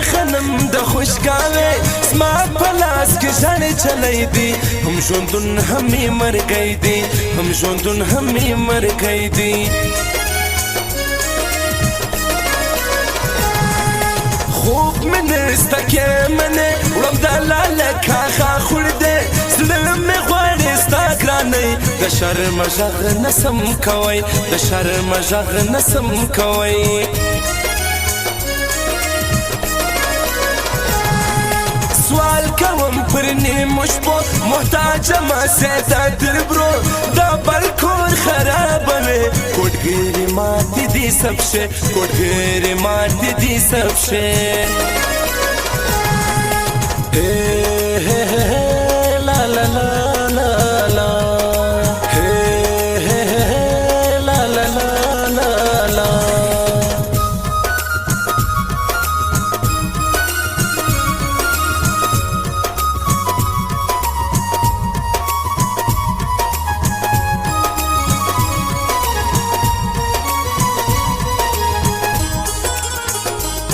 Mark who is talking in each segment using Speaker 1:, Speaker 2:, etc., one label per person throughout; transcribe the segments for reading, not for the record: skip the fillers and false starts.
Speaker 1: خنم د خوشګاوي زما په لاس کې ژړې چلی دي هم ژوندون هم یې مرګی دي هم ژوندون هم یې مرګی دي خوب مې نسته کې منې وړم د لاله کاغه خوړ دی زړه مې غواړي ستا ګرانۍ د شرم غږ نسم کوئ د شرم غږ نسم کوئ سوال کوم پر نیمو شپو محتاجم ستا دربرو دا بلکور خرابوي کوټګرې ماتې دي سب شي کوټګرې ماتې دي سب شي لا لا لا لا لا لا لا لا لا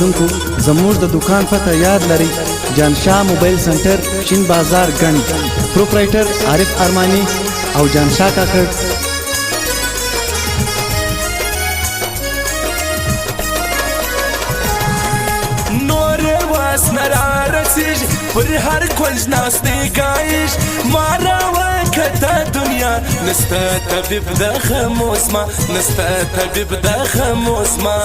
Speaker 2: तुमको जमूर द दुकान पता याद लरी जानशाह मोबाइल सेंटर शिन बाजार गंज प्रोपराइटर आरिफ अरमानी और जानशाह काकड़
Speaker 1: नोरे वास नरारसिज पर हर कुंज नास्ते गाइश मारा वखता दुनिया नस्ता तबीब द खमोसमा नस्ता तबीब द खमोसमा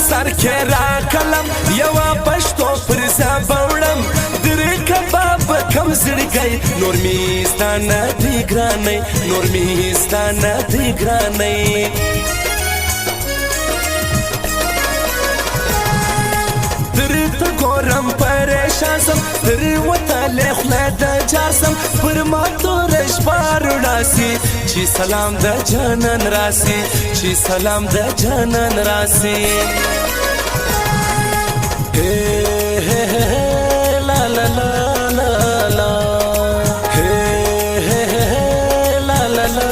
Speaker 1: سر کې را کلم یوه پښتو پر زبه وړم درې کباب کم زړګی نور مې ستا نه دی ګرانۍ نور مې ستا نه دی ګرانۍ درې ته ګورم پریشان سم درې وتلی خوله د جار سم پر ما توره شپه رڼاسي چې سلام د جانان راسي چې سلام د جانان راسي لا لا لا لا لا لا لا لا لا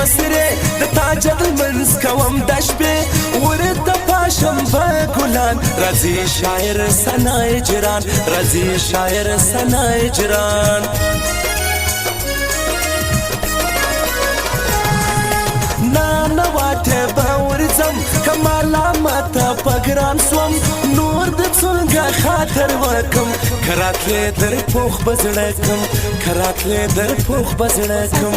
Speaker 1: مسره د تاجد منس کوم د شپې ورته پاشم په ګلان راځي شاعر سنای جران راځي شاعر سنای جران نانا واټه باورځم کمالا ماته پګران سوم نور د څنګه خاطر وکم کراتله در پوخ بزړکم کراتله در پوخ بزړکم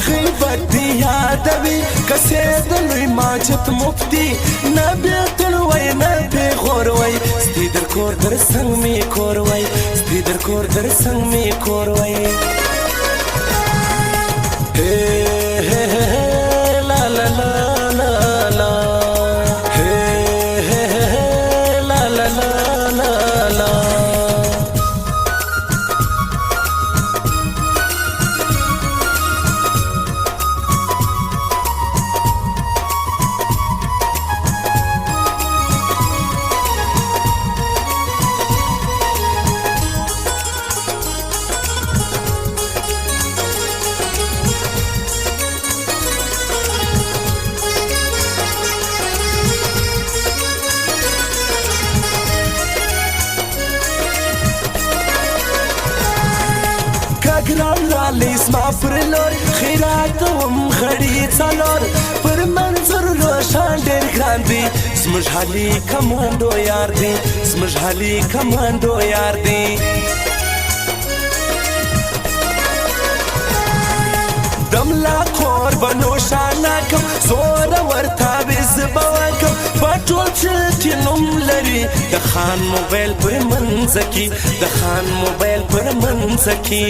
Speaker 1: غیبت دی یادوي کسې د لوی ماجت مفتی نه بیتل وای نه پیغور وای ستی در کور در څنګ می کور وای ستی در کور در څنګ می کور وای لا لا لا لا لا لا لا لا لا ګران لالی زما پر لور خیرات وم غړي څلور پر منظر روشان ډېر ګران دي زموږ حالي کمانډو یار دي زموږ حالي کمانډو یار دي دملا قربانو شانکم زور ورته بز بوکم پټول چې نوم لري لري د خان موبایل پر منځ کې د خان موبایل پر منځ کې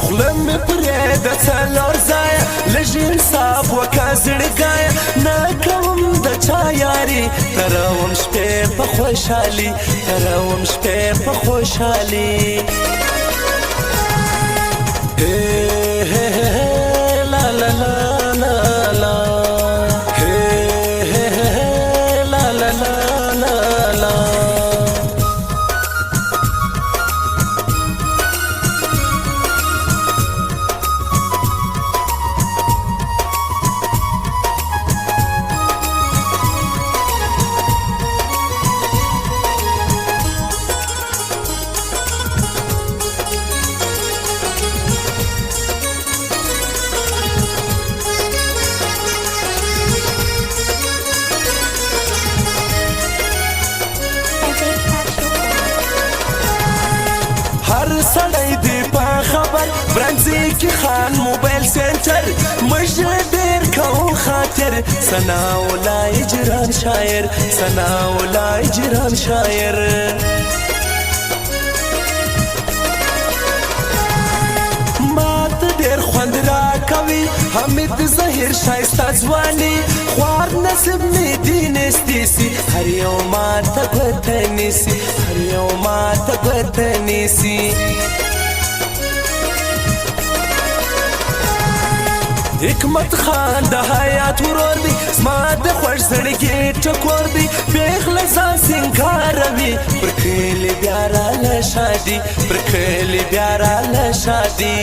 Speaker 1: خوله مې پرې د څلور ځایه لږ انصاف وکړه زړګایه نه کوم د چا یاري تروم شپې په خوشحالي تروم شپې په خوشحالي لا لا لا لا لا لا لا لا لا لا هر سړی دی په خبر برنځي کې خان موبایل سنټر مشر ډېر کوو خاطر ثنا الله اجران شاعر ثنا الله اجران شاعر ماته ډېر خوند راکوي حمید ظاهر ښایسته ځواني خوار نصیب مې دي نستي سي هر یو ماته ګوته نیسي هر یو ماته ګوته نیسي حکمت خان د حیات ورور دی زما د خوږ زړګي ټکور دی پېغله ځان سینګاروي پر کلي بیا راله شادي پر کلي بیا راله شادي